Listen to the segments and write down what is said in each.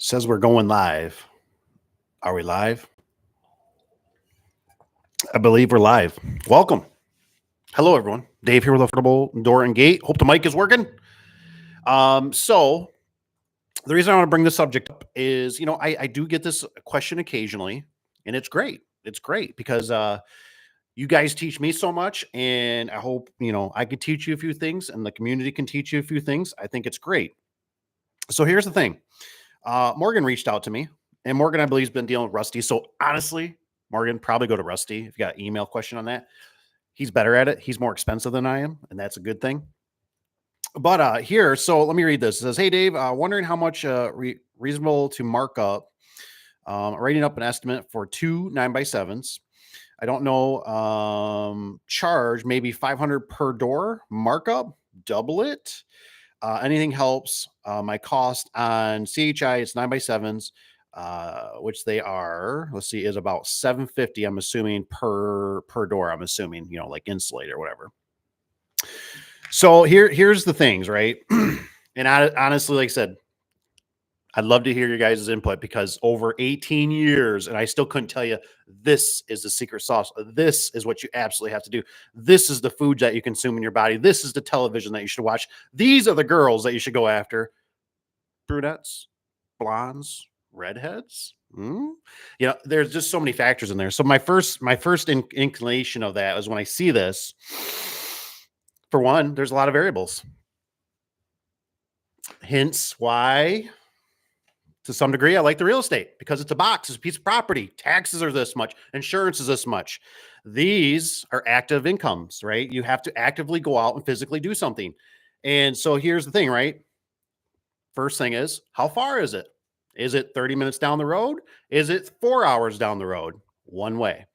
Says we're going live. Are we live? I believe we're live. Welcome. Hello, everyone. Dave here with Affordable Door and Gate. Hope the mic is working. So the reason I want to bring this subject up is, I do get this question occasionally, and it's great. It's great because you guys teach me so much, and I hope, I could teach you a few things and the community can teach you a few things. I think it's great. So here's the thing. Morgan reached out to me, and Morgan, I believe, has been dealing with Rusty. So honestly, Morgan, probably go to Rusty if you got an email question on that. He's better at it. He's more expensive than I am, and that's a good thing. But here, so let me read this. It says, "Hey Dave, wondering how much reasonable to mark up, writing up an estimate for two 9x7s. I don't know. Charge maybe 500 per door markup, double it. Anything helps. My cost on CHI, it's 9x7s, which they are, let's see, is about 750. I'm assuming per door. I'm assuming, like insulate or whatever. So here's the things, right? And honestly, like I said, I'd love to hear your guys' input because over 18 years, and I still couldn't tell you, this is the secret sauce. This is what you absolutely have to do. This is the food that you consume in your body. This is the television that you should watch. These are the girls that you should go after. Brunettes, blondes, redheads. There's just so many factors in there. So my first inclination of that is when I see this, for one, there's a lot of variables. Hence why, to some degree, I like the real estate because it's a box, it's a piece of property. Taxes are this much, insurance is this much. These are active incomes, right? You have to actively go out and physically do something. And so here's the thing, right? First thing is, how far is it? Is it 30 minutes down the road? Is it 4 hours down the road? One way.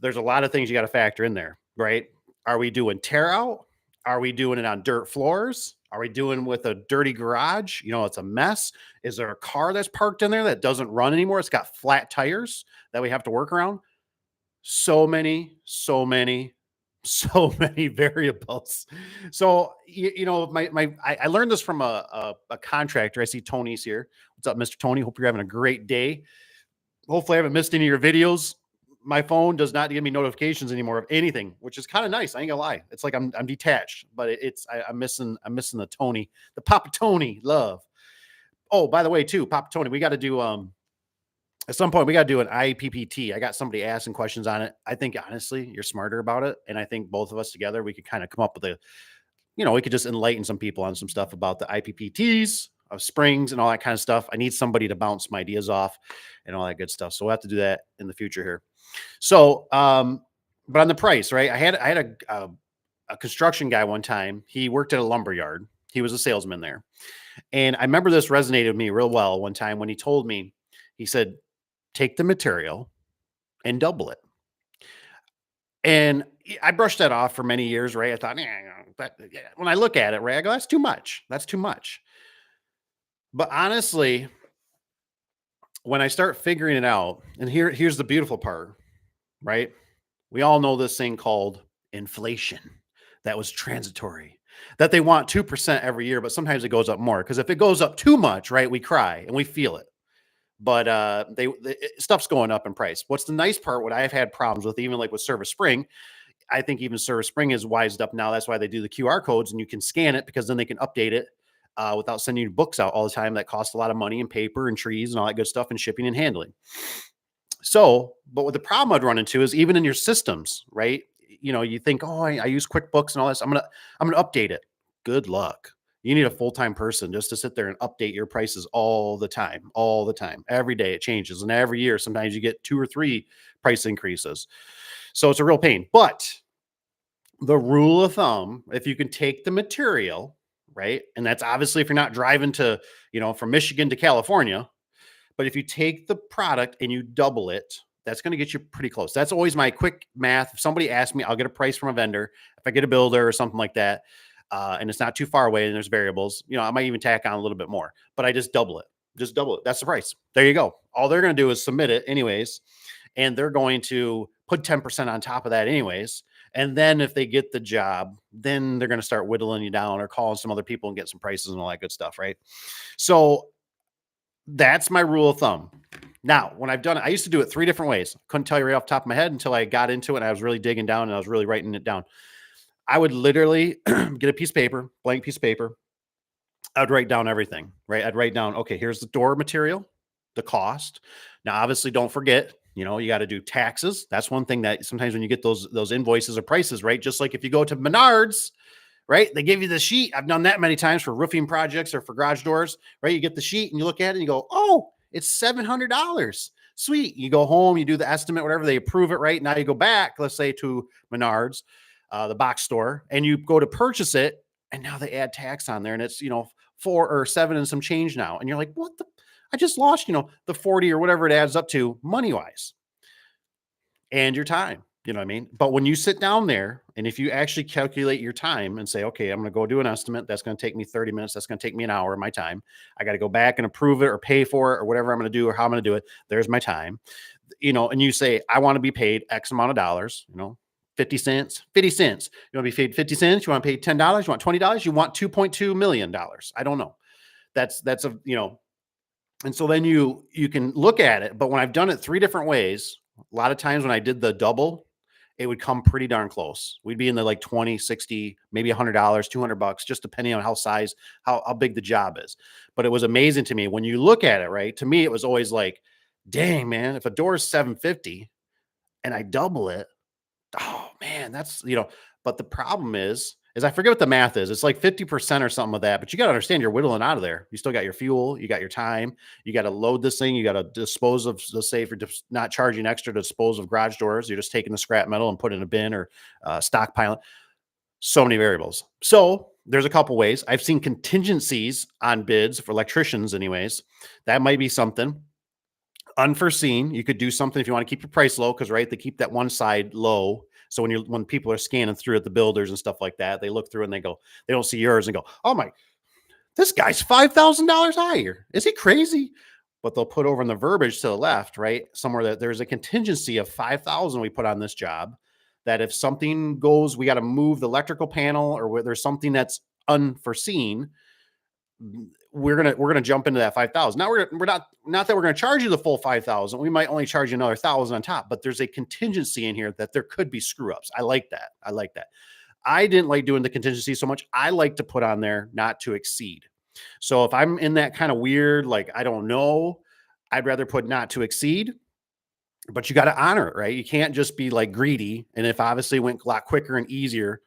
There's a lot of things you got to factor in there, right? Are we doing tear out? Are we doing it on dirt floors? Are we doing with a dirty garage? It's a mess. Is there a car that's parked in there that doesn't run anymore? It's got flat tires that we have to work around. So many variables. So, I learned this from a contractor. I see Tony's here. What's up, Mr. Tony? Hope you're having a great day. Hopefully I haven't missed any of your videos. My phone does not give me notifications anymore of anything, which is kind of nice. I ain't gonna lie. It's like I'm detached, but I'm missing the Tony, the Papa Tony love. Oh, by the way, too, Papa Tony, we got to do at some point we got to do an IPPT. I got somebody asking questions on it. I think honestly, you're smarter about it, and I think both of us together we could kind of come up with we could just enlighten some people on some stuff about the IPPTs of springs and all that kind of stuff. I need somebody to bounce some ideas off and all that good stuff. So we'll have to do that in the future here. So, but on the price, right? I had a construction guy one time. He worked at a lumber yard. He was a salesman there. And I remember this resonated with me real well one time when he told me, he said, take the material and double it. And I brushed that off for many years, right? I thought, when I look at it, right, I go, that's too much. That's too much. But honestly, when I start figuring it out, and here's the beautiful part, right? We all know this thing called inflation that was transitory, that they want 2% every year, but sometimes it goes up more. Because if it goes up too much, right, we cry and we feel it. But stuff's going up in price. What's the nice part, what I've had problems with, even like with Service Spring, I think even Service Spring is wised up now. That's why they do the QR codes and you can scan it because then they can update it without sending you books out all the time. That costs a lot of money and paper and trees and all that good stuff and shipping and handling. So, but what the problem I'd run into is even in your systems, right? You think, oh, I use QuickBooks and all this. I'm gonna update it. Good luck. You need a full-time person just to sit there and update your prices all the time. Every day it changes. And every year, sometimes you get 2 or 3 price increases. So it's a real pain. But the rule of thumb, if you can take the material, right? And that's obviously if you're not driving to, from Michigan to California, but if you take the product and you double it, that's going to get you pretty close. That's always my quick math. If somebody asks me, I'll get a price from a vendor. If I get a builder or something like that, and it's not too far away and there's variables, I might even tack on a little bit more, but I just double it. That's the price. There you go. All they're going to do is submit it anyways. And they're going to put 10% on top of that anyways. And then if they get the job, then they're going to start whittling you down or calling some other people and get some prices and all that good stuff. Right. So That's my rule of thumb. Now, when I've done it, I used to do it 3 different ways. Couldn't tell you right off the top of my head until I got into it and I was really digging down and I was really writing it down. I would literally get a piece of paper, blank piece of paper. I'd write down everything, right? I'd write down, okay, here's the door material, the cost. Now, obviously, don't forget, you got to do taxes. That's one thing that sometimes when you get those invoices or prices, right? Just like if you go to Menards, right? They give you the sheet. I've done that many times for roofing projects or for garage doors, right? You get the sheet and you look at it and you go, oh, it's $700. Sweet. You go home, you do the estimate, whatever, they approve it, right? Now you go back, let's say to Menards, the box store, and you go to purchase it, and now they add tax on there, and it's, 4 or 7 and some change now. And you're like, what the? I just lost, the 40 or whatever it adds up to money wise and your time. You know what I mean? But when you sit down there and if you actually calculate your time and say, okay, I'm going to go do an estimate, that's going to take me 30 minutes. That's going to take me an hour of my time. I got to go back and approve it or pay for it or whatever I'm going to do or how I'm going to do it. There's my time, and you say, I want to be paid X amount of dollars, 50 cents, 50 cents. You want to be paid 50 cents? You want to pay $10? You want $20? You want $2.2 million? I don't know. That's and so then you can look at it. But when I've done it 3 different ways, a lot of times when I did the double, it would come pretty darn close. We'd be in the like 20, 60, maybe $100, $200, just depending on how big the job is. But it was amazing to me when you look at it, right? To me, it was always like, dang, man, if a door is 750 and I double it, oh man, but the problem is I forget what the math is. It's like 50% or something of that, but you got to understand you're whittling out of there. You still got your fuel, you got your time, you got to load this thing, you got to dispose of, let's say if you're not charging extra to dispose of garage doors, you're just taking the scrap metal and put it in a bin or stockpiling. So many variables. So there's a couple ways. I've seen contingencies on bids for electricians anyways. That might be something. Unforeseen, you could do something if you want to keep your price low, because right, they keep that one side low. So when people are scanning through at the builders and stuff like that, they look through and they don't see yours and go, oh my, this guy's $5,000 higher. Is he crazy? But they'll put over in the verbiage to the left, right, somewhere that there's a contingency of 5,000 we put on this job. That if something goes, we got to move the electrical panel or where there's something that's unforeseen, we're gonna jump into that 5,000. Now we're not that we're gonna charge you the full 5,000. We might only charge you another 1,000 on top, but there's a contingency in here that there could be screw ups. I like that. I didn't like doing the contingency so much. I like to put on there not to exceed. So if I'm in that kind of weird, like I don't know, I'd rather put not to exceed. But you got to honor it, right? You can't just be like greedy. And if obviously it went a lot quicker and easier,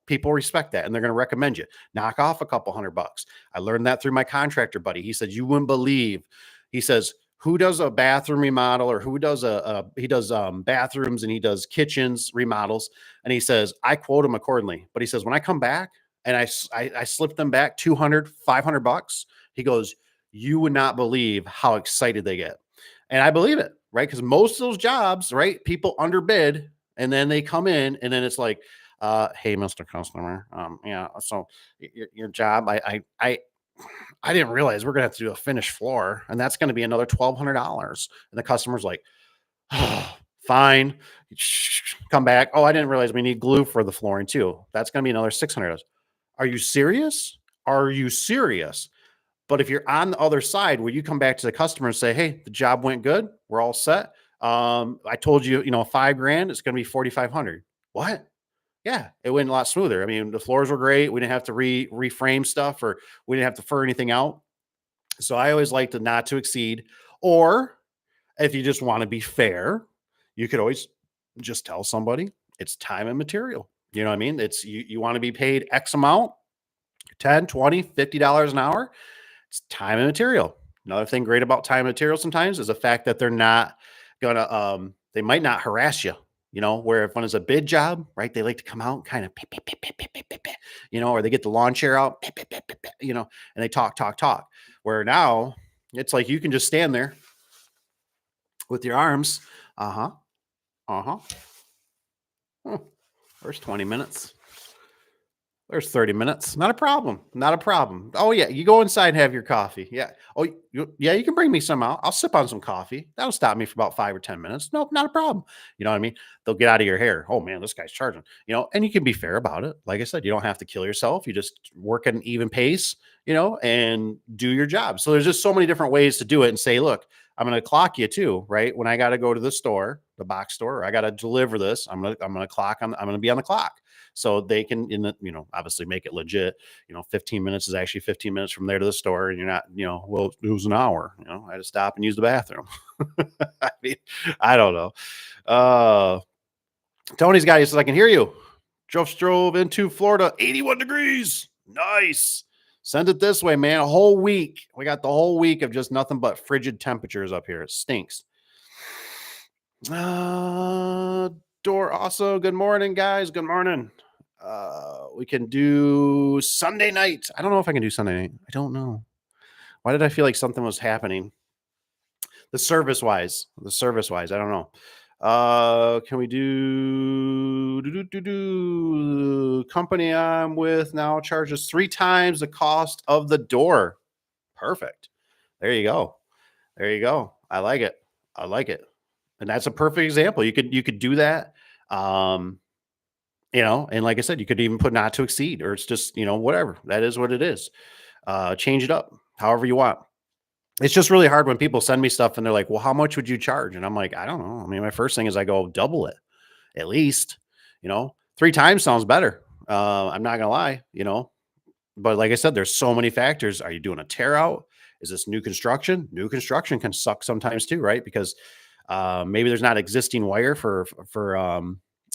people respect that and they're going to recommend you. Knock off a couple $100. I learned that through my contractor buddy. He said, you wouldn't believe. He says, who does a bathroom remodel or who does he does bathrooms and he does kitchens remodels. And he says, I quote him accordingly. But he says, when I come back and I slip them back $200, $500, he goes, you would not believe how excited they get. And I believe it, right? Because most of those jobs, right, people underbid and then they come in and then it's like, hey, Mr. Customer, yeah, so your job, I didn't realize we're gonna have to do a finished floor, and that's gonna be another $1,200. And the customer's like, oh, fine, come back. Oh, I didn't realize we need glue for the flooring too. That's gonna be another $600. Are you serious? Are you serious? But if you're on the other side where you come back to the customer and say, hey, the job went good, we're all set. I told you, $5,000, it's going to be 4,500. What? Yeah, it went a lot smoother. I mean, the floors were great. We didn't have to reframe stuff or we didn't have to fur anything out. So I always like to not to exceed. Or if you just want to be fair, you could always just tell somebody it's time and material. You know what I mean? It's you want to be paid X amount, 10, 20, $50 an hour. It's time and material. Another thing great about time and material sometimes is the fact that they're not gonna they might not harass you, where if when it's a bid job, right, they like to come out kind of or they get the lawn chair out, and they talk. Where now it's like you can just stand there with your arms. There's 20 minutes. There's 30 minutes. Not a problem. Not a problem. Oh yeah, you go inside and have your coffee. Yeah. Oh yeah, you can bring me some out. I'll sip on some coffee. That'll stop me for about 5 or 10 minutes. Nope, not a problem. You know what I mean? They'll get out of your hair. Oh man, this guy's charging. And you can be fair about it. Like I said, you don't have to kill yourself. You just work at an even pace, and do your job. So there's just so many different ways to do it and say, look, I'm going to clock you too, right? When I got to go to the store, the box store, or I got to deliver this. I'm going to clock. I'm going to be on the clock. So they can, obviously make it legit. 15 minutes is actually 15 minutes from there to the store, and you're not, well, it was an hour. I had to stop and use the bathroom. I mean, I don't know. Tony's guy says, I can hear you. Just drove into Florida, 81 degrees. Nice. Send it this way, man. A whole week. We got the whole week of just nothing but frigid temperatures up here. It stinks. Door also. Good morning, guys. Good morning. We can do Sunday night. I don't know if I can do Sunday night. I don't know. Why did I feel like something was happening? The service wise, I don't know. Can we do company I'm with now charges 3 times the cost of the door. Perfect. There you go. I like it. And that's a perfect example. You could do that. And like I said, you could even put not to exceed, or it's just, whatever. That is what it is. Change it up however you want. It's just really hard when people send me stuff and they're like, well, how much would you charge? And I'm like, I don't know. I mean, my first thing is I go double it at least, 3 times sounds better. I'm not gonna lie, but like I said, there's so many factors. Are you doing a tear out? Is this new construction? New construction can suck sometimes too, right? Because maybe there's not existing wire for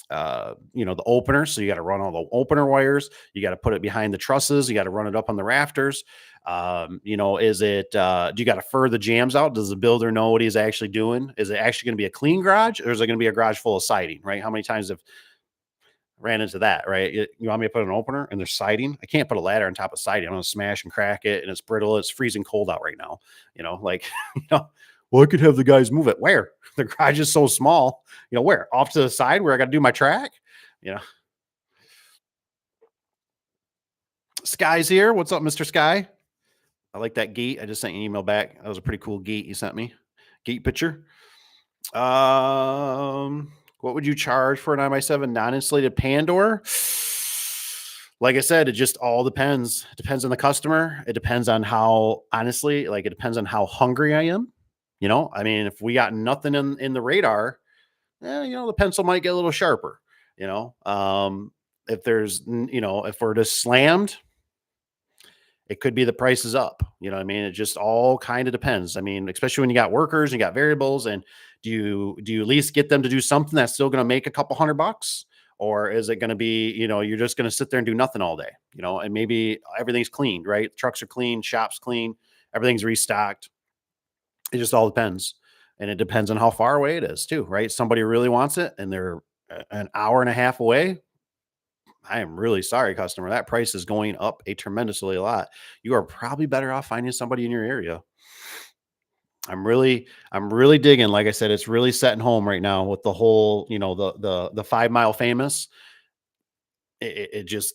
the opener. So you got to run all the opener wires. You got to put it behind the trusses. You got to run it up on the rafters. Is it, do you got to fur the jams out? Does the builder know what he's actually doing? Is it actually going to be a clean garage, or is it going to be a garage full of siding, right? How many times have ran into that, right? You want me to put an opener and there's siding? I can't put a ladder on top of siding. I'm going to smash and crack it, and it's brittle. It's freezing cold out right now. Well, I could have the guys move it. Where? The garage is so small. Where? Off to the side where I got to do my track? Sky's here. What's up, Mr. Sky? I like that gate. I just sent you an email back. That was a pretty cool gate you sent me. Gate picture. What would you charge for an 9x7 non-insulated pan door? Like I said, it just all depends. It depends on the customer. It depends on how, honestly, it depends on how hungry I am. I mean, if we got nothing in the radar, the pencil might get a little sharper. If if we're just slammed, it could be the price is up. You know what I mean? It just all kind of depends. I mean, especially when you got workers and you got variables, and do you at least get them to do something that's still going to make a couple $100? Or is it going to be, you're just going to sit there and do nothing all day, and maybe everything's clean, right? Trucks are clean, shops clean, everything's restocked. It just all depends. And it depends on how far away it is too, right? Somebody really wants it and they're an hour and a half away. I am really sorry, customer. That price is going up a tremendously a lot. You are probably better off finding somebody in your area. I'm really digging. Like I said, it's really setting home right now with the whole, the 5 Mile Famous. It just,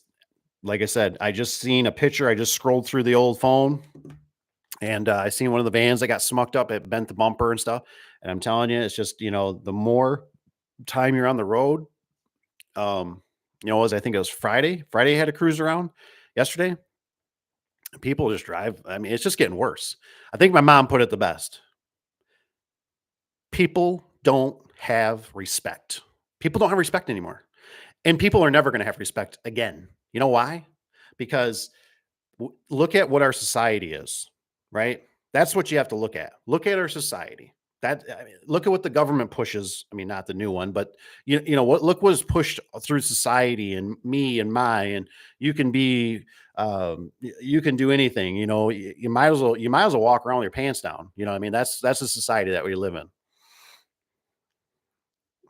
like I said, I just seen a picture. I just scrolled through the old phone, and I seen one of the vans that got smucked up. It bent the bumper and stuff. And I'm telling you, it's just, the more time you're on the road, I think it was Friday. Friday I had to cruise around yesterday. People just drive. I mean, it's just getting worse. I think my mom put it the best. People don't have respect. People don't have respect anymore. And people are never going to have respect again. You know why? Because look at what our society is, right? That's what you have to look at. Look at our society. Look at what the government pushes. I mean, not the new one, but look what is pushed through society, and me and and you can be, you can do anything. You might as well walk around with your pants down. You know what I mean? That's the society that we live in.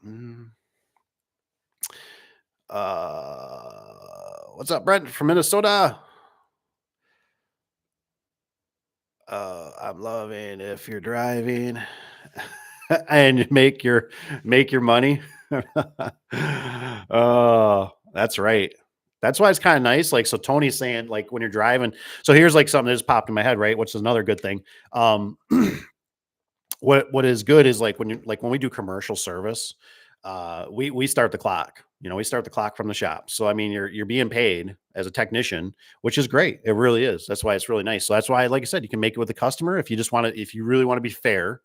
Mm. What's up, Brent from Minnesota? I'm loving if you're driving and make your money. Oh, that's right. That's why it's kind of nice. Like, so Tony's saying, like, when you're driving, so here's like something that just popped in my head, right? Which is another good thing. What is good is like when we do commercial service, we start the clock. We start the clock from the shop. So I mean, you're being paid as a technician, which is great. It really is. That's why it's really nice. So that's why, like I said, you can make it with the customer if you just want to. If you really want to be fair,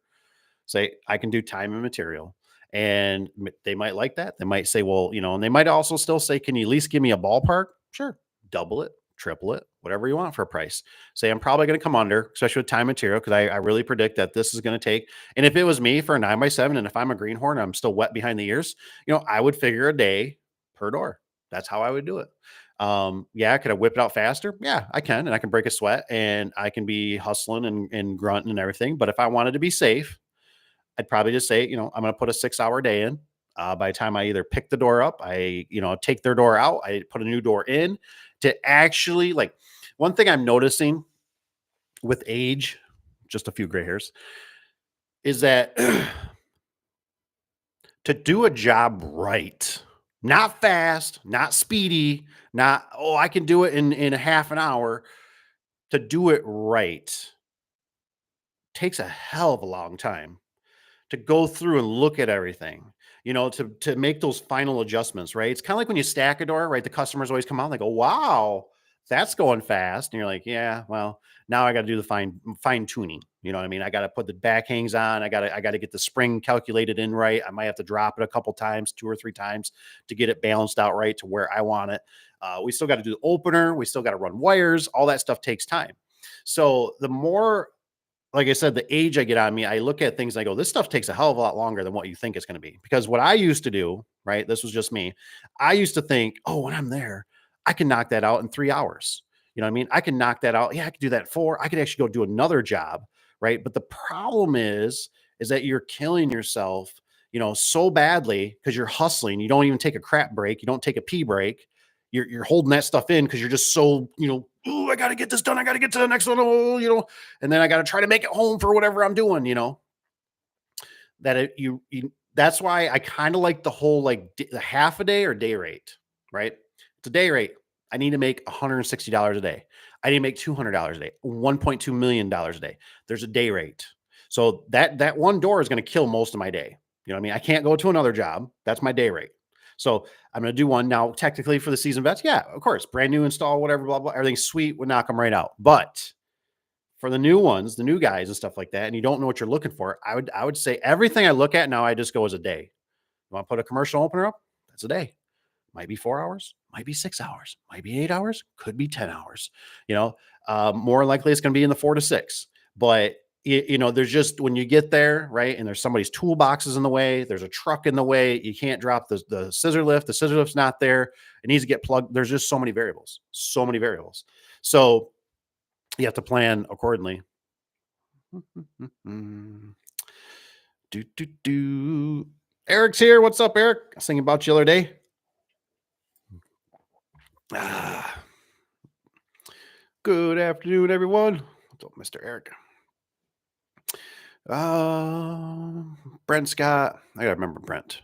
say I can do time and material, and they might like that. They might say, well, and they might also still say, can you at least give me a ballpark? Sure, double it, triple it, whatever you want for a price. Say I'm probably going to come under, especially with time and material, because I really predict that this is going to take. And if it was me for a 9x7, and if I'm a greenhorn, I'm still wet behind the ears, I would figure a day per door. That's how I would do it. Yeah, could I whip it out faster? Yeah, I can, and I can break a sweat, and I can be hustling and grunting and everything. But if I wanted to be safe, I'd probably just say, I'm going to put a 6-hour day in. By the time I either pick the door up, I, take their door out, I put a new door in to actually like one thing I'm noticing with age, just a few gray hairs, is that to do a job right, not fast, not speedy, not, oh, I can do it in a half an hour. To do it right takes a hell of a long time to go through and look at everything, to make those final adjustments, right? It's kind of like when you stack a door, right? The customers always come out and they go, "Wow, that's going fast." And you're like, "Yeah, well, now I got to do the fine tuning." You know what I mean? I got to put the back hangs on. I got to get the spring calculated in right. I might have to drop it a couple times, 2 or 3 times to get it balanced out right to where I want it. We still got to do the opener. We still got to run wires. All that stuff takes time. So the more, like I said, the age I get on me, I look at things and I go, this stuff takes a hell of a lot longer than what you think it's going to be. Because what I used to do, right? This was just me. I used to think, oh, when I'm there, I can knock that out in 3 hours. You know what I mean? I can knock that out. Yeah, I could do that in 4. I could actually go do another job, right? But the problem is that you're killing yourself, so badly because you're hustling. You don't even take a crap break. You don't take a pee break. You're holding that stuff in because you're just so, oh, I got to get this done. I got to get to the next one. Oh, and then I got to try to make it home for whatever I'm doing, that that's why I kind of like the whole, like the half a day or day rate, right? It's a day rate. I need to make $160 a day. I need to make $200 a day, $1.2 million a day. There's a day rate. So that one door is going to kill most of my day. You know what I mean? I can't go to another job. That's my day rate. So I'm going to do one now. Technically for the season vets, yeah, of course, brand new install, whatever, blah blah, everything's sweet. Would knock them right out. But for the new ones, the new guys and stuff like that, and you don't know what you're looking for, I would say everything I look at now, I just go as a day. You want to put a commercial opener up? That's a day. Might be 4 hours, might be 6 hours, might be 8 hours, could be 10 hours. More likely it's going to be in the 4 to 6. But there's just when you get there, right, and there's somebody's toolboxes in the way, there's a truck in the way, you can't drop the scissor lift. The scissor lift's not there. It needs to get plugged. There's just so many variables. So you have to plan accordingly. Eric's here. What's up, Eric? I was thinking about you the other day. Good afternoon, everyone. What's up, Mr. Eric? Brent Scott. I gotta remember Brent.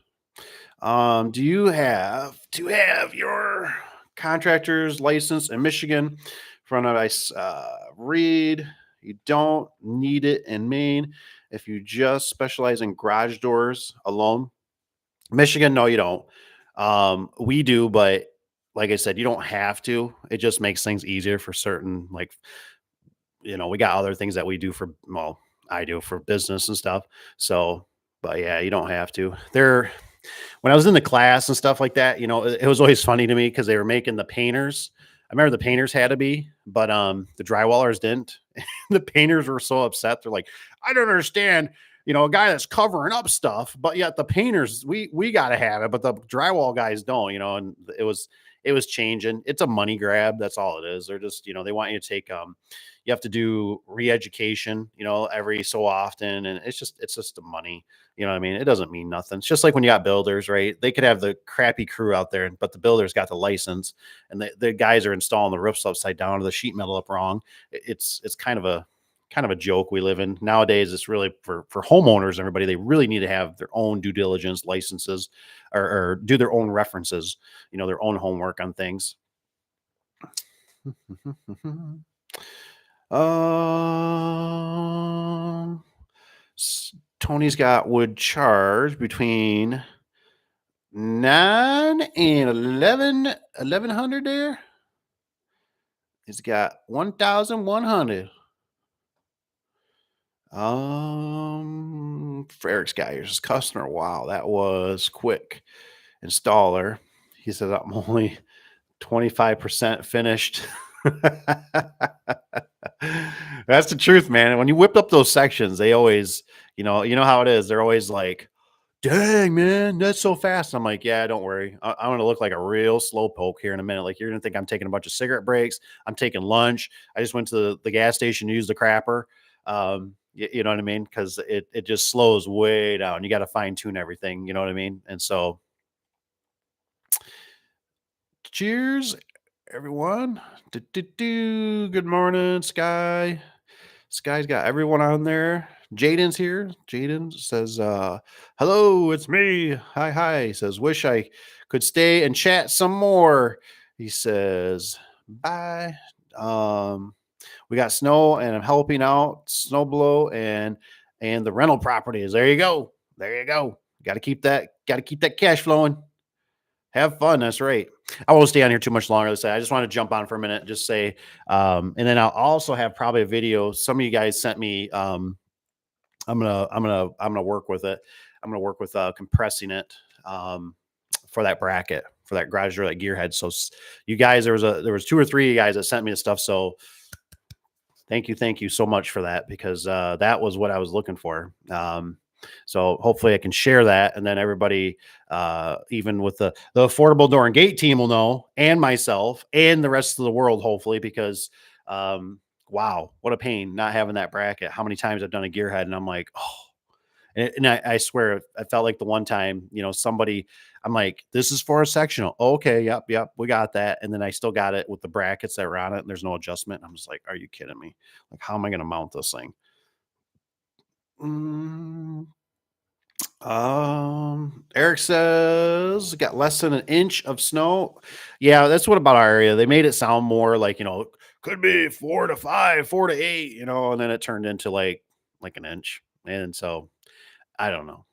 Do you have to have your contractor's license in Michigan? Front of ice, read. You don't need it in Maine if you just specialize in garage doors alone. Michigan, no, you don't. We do, but like I said, you don't have to. It just makes things easier for certain, like, we got other things that we do for, well, I do for business and stuff. So, but yeah, you don't have to. When I was in the class and stuff like that, it was always funny to me because they were making the painters. I remember the painters had to be, but the drywallers didn't. The painters were so upset. They're like, I don't understand, a guy that's covering up stuff, but yet the painters, we got to have it, but the drywall guys don't, and it was changing. It's a money grab. That's all it is. They're just, they want you to take, you have to do re-education, every so often. And it's just the money, you know what I mean? It doesn't mean nothing. It's just like when you got builders, right? They could have the crappy crew out there, but the builders got the license and the guys are installing the roofs upside down or the sheet metal up wrong. It's kind of a joke we live in nowadays. It's really for homeowners and everybody. They really need to have their own due diligence licenses or do their own references, their own homework on things. Um, Tony's got would charge between 9 and 1100 there. He's got 1,100. For Eric's guy, here's his customer. Wow, that was quick. Installer. He said I'm only 25% finished. That's the truth, man. When you whip up those sections, they always, you know how it is. They're always like, dang, man, that's so fast. I'm like, yeah, don't worry. I'm going to look like a real slow poke here in a minute. Like, you're going to think I'm taking a bunch of cigarette breaks. I'm taking lunch. I just went to the gas station to use the crapper. You know what I mean? Because it just slows way down. You got to fine tune everything. You know what I mean? And so, cheers, everyone. Good morning, Sky. Sky's got everyone on there. Jaden's here. Jaden says, hello, it's me. Hi. He says, wish I could stay and chat some more. He says, bye. We got snow and I'm helping out snow blow and the rental properties. There you go. Got to keep that cash flowing. Have fun. That's right. I won't stay on here too much longer. Let's say I just want to jump on for a minute, just say, and then I'll also have probably a video. Some of you guys sent me. I'm gonna work with it. I'm gonna work with compressing it for that bracket, for that garage door, that gear head. So you guys, there was 2 or 3 of you guys that sent me the stuff. So thank you so much for that, because that was what I was looking for. So hopefully I can share that, and then everybody, even with the affordable door and gate team, will know, and myself and the rest of the world, hopefully, because wow, what a pain not having that bracket. How many times I've done a gearhead and I'm like, oh, and I swear I felt like the one time, somebody, I'm like, this is for a sectional. Oh, okay, yep, we got that. And then I still got it with the brackets that were on it, and there's no adjustment. I'm just like, are you kidding me? Like, how am I going to mount this thing? Eric says got less than an inch of snow. Yeah, that's what about our area. They made it sound more like, could be 4 to 5, 4 to 8, and then it turned into like an inch. And so I don't know.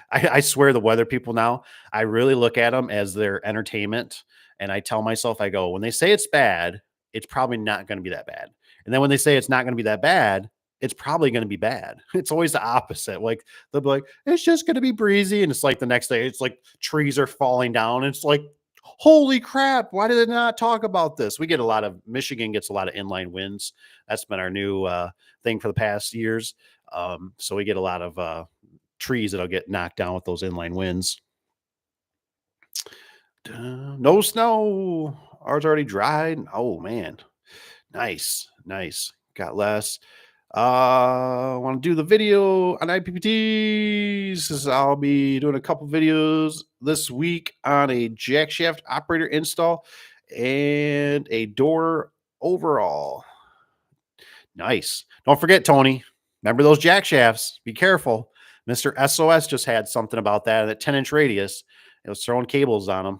I swear the weather people now, I really look at them as their entertainment. And I tell myself, I go, when they say it's bad, it's probably not going to be that bad. And then when they say it's not going to be that bad, it's probably going to be bad. It's always the opposite. Like, they'll be like, it's just going to be breezy. And it's like the next day, it's like trees are falling down. It's like, holy crap. Why did they not talk about this? Michigan gets a lot of inline winds. That's been our new thing for the past years. So we get a lot of trees that'll get knocked down with those inline winds. No snow. Ours already dried. Oh man, nice. Got less. I want to do the video on IPPTs. I'll be doing a couple videos this week on a jack shaft operator install and a door overall. Nice. Don't forget, Tony. Remember those jack shafts. Be careful. Mr. SOS just had something about that in a 10-inch radius. It was throwing cables on them.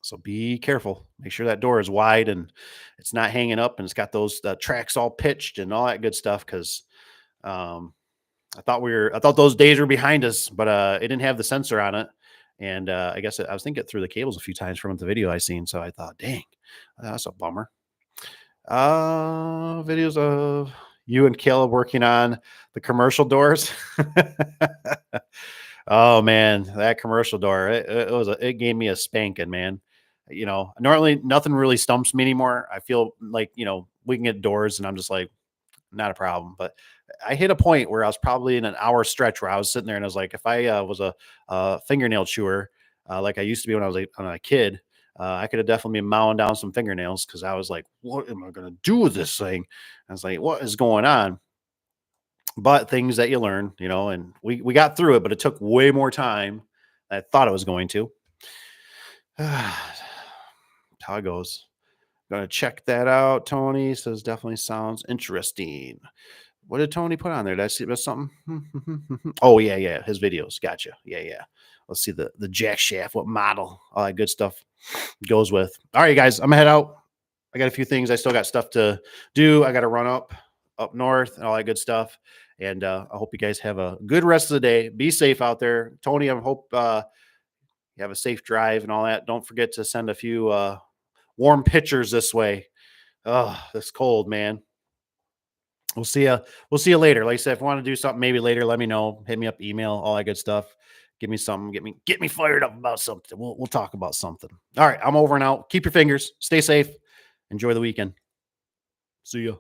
So be careful. Make sure that door is wide and it's not hanging up, and it's got those tracks all pitched and all that good stuff. Because I thought those days were behind us, but it didn't have the sensor on it, and I guess I was thinking it through the cables a few times from the video I seen. So I thought, dang, that's a bummer. Videos of you and Caleb working on the commercial doors. Oh man, that commercial door, it gave me a spanking, man. Normally nothing really stumps me anymore. I feel like, we can get doors and I'm just like, not a problem. But I hit a point where I was probably in an hour stretch where I was sitting there and I was like, if I was a fingernail chewer, like I used to be when I was a kid, I could have definitely been mowing down some fingernails, because I was like, what am I going to do with this thing? I was like, what is going on? But things that you learn, and we got through it, but it took way more time than I thought it was going to. How it goes. Gonna check that out. Tony says definitely sounds interesting. What did Tony put on there? Did I see about something? Oh yeah, his videos. Gotcha. Yeah. Let's see the jack shaft, what model, all that good stuff goes with. All right, guys, I'm gonna head out. I got a few things. I still got stuff to do. I got to run up north and all that good stuff. And I hope you guys have a good rest of the day. Be safe out there, Tony. I hope you have a safe drive and all that. Don't forget to send a few warm pictures this way. Oh, this cold, man. We'll see you. We'll see you later. Like I said, if you want to do something, maybe later, let me know. Hit me up, email, all that good stuff. Give me something. Get me fired up about something. We'll talk about something. All right, I'm over and out. Keep your fingers. Stay safe. Enjoy the weekend. See ya.